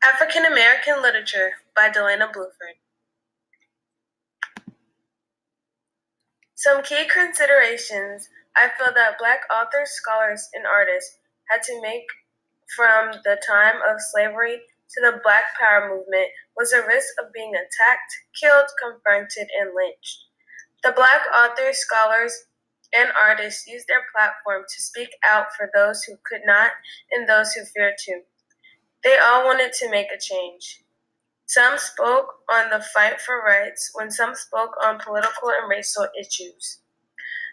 African American Literature by Bluford. Some key considerations I feel that Black authors, scholars, and artists had to make from the time of slavery to the Black Power movement was the risk of being attacked, killed, confronted, and lynched. The Black authors, scholars, and artists used their platform to speak out for those who could not and those who feared to. They all wanted to make a change. Some spoke on the fight for rights, when some spoke on political and racial issues.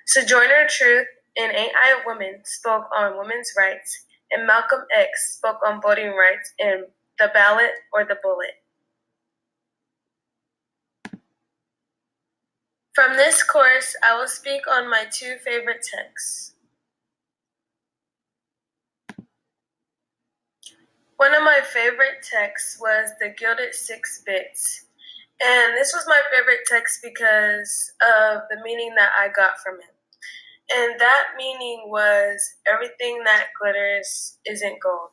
Sojourner Truth and Ain't I a Woman spoke on women's rights, and Malcolm X spoke on voting rights and the ballot or the bullet. From this course, I will speak on my two favorite texts. One of my favorite texts was The Gilded Six Bits, and this was my favorite text because of the meaning that I got from it. And that meaning was everything that glitters isn't gold.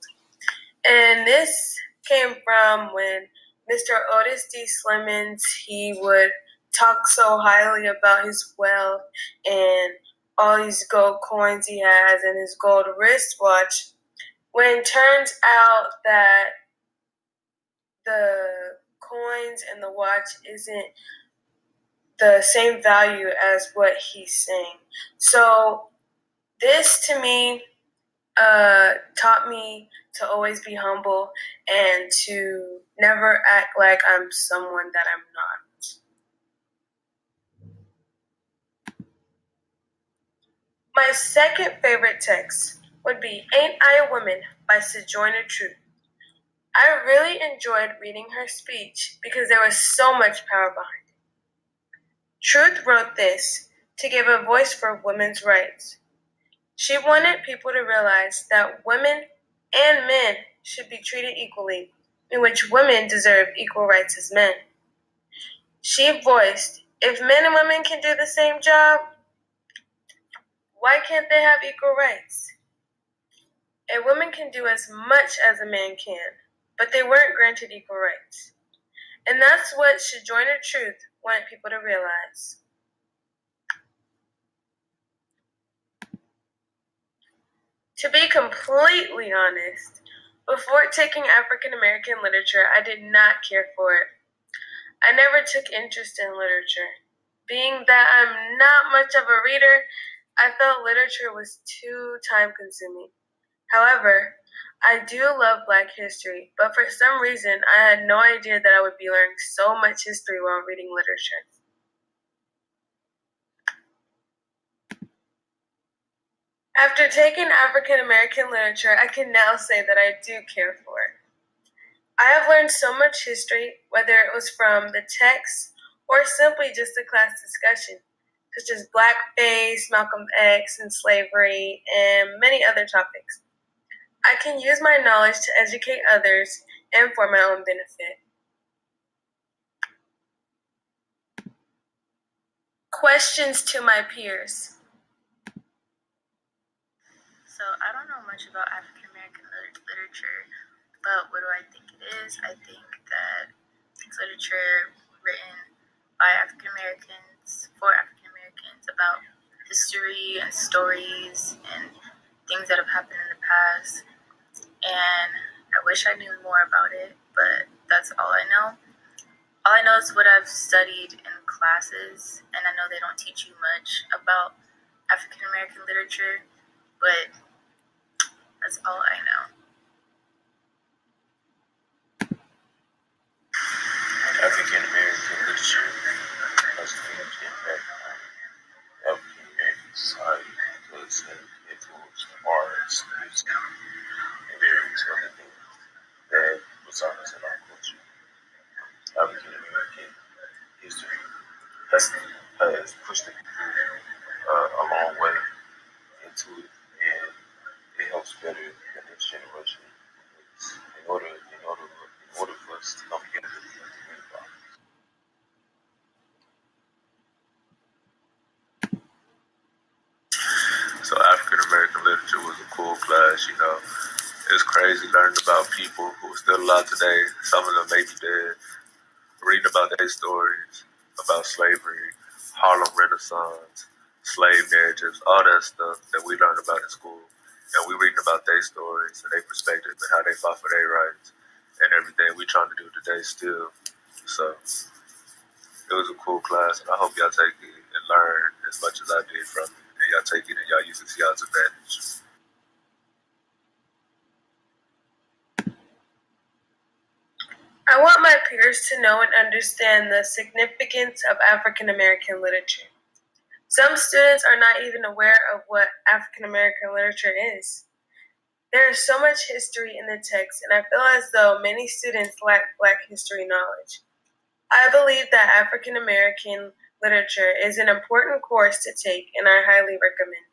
And this came from when Mr. Otis D. Slimmons, he would talk so highly about his wealth and all these gold coins he has and his gold wristwatch, when it turns out that the coins and the watch isn't the same value as what he's saying. So this to me taught me to always be humble and to never act like I'm someone that I'm not. My second favorite text would be Ain't I a Woman by Sojourner Truth. I really enjoyed reading her speech because there was so much power behind it. Truth wrote this to give a voice for women's rights. She wanted people to realize that women and men should be treated equally, in which women deserve equal rights as men. She voiced, if men and women can do the same job, why can't they have equal rights? A woman can do as much as a man can, but they weren't granted equal rights. And that's what Sojourner Truth wanted people to realize. To be completely honest, before taking African American literature, I did not care for it. I never took interest in literature. Being that I'm not much of a reader, I felt literature was too time consuming. However, I do love Black history, but for some reason, I had no idea that I would be learning so much history while reading literature. After taking African American literature, I can now say that I do care for it. I have learned so much history, whether it was from the text or simply just a class discussion, such as blackface, Malcolm X, and slavery, and many other topics. I can use my knowledge to educate others and for my own benefit. Questions to my peers. So I don't know much about African American literature, but what do I think it is? I think that it's literature written by African Americans for African Americans about history and stories and things that have happened in the past. And I wish I knew more about it, but that's all I know. All I know is what I've studied in classes, and I know they don't teach you much about African American literature, but that's all I know. African American literature has a huge impact on African American society because it influenced arts, music, and various other things that results in our culture. African American history has pushed the people a long way into it, and it helps better the next generation. In order for us to come together and unify. So African American literature was a cool class, It's crazy learning learned about people who are still alive today. Some of them may be dead. Reading about their stories, about slavery, Harlem Renaissance, slave narratives, all that stuff that we learned about in school. And we reading about their stories and their perspectives and how they fought for their rights and everything we trying to do today still. So it was a cool class, and I hope y'all take it and learn as much as I did from it. And y'all take it and y'all use it to y'all's advantage. I want my peers to know and understand the significance of African American literature. Some students are not even aware of what African American literature is. There is so much history in the text, and I feel as though many students lack Black history knowledge. I believe that African American literature is an important course to take, and I highly recommend it.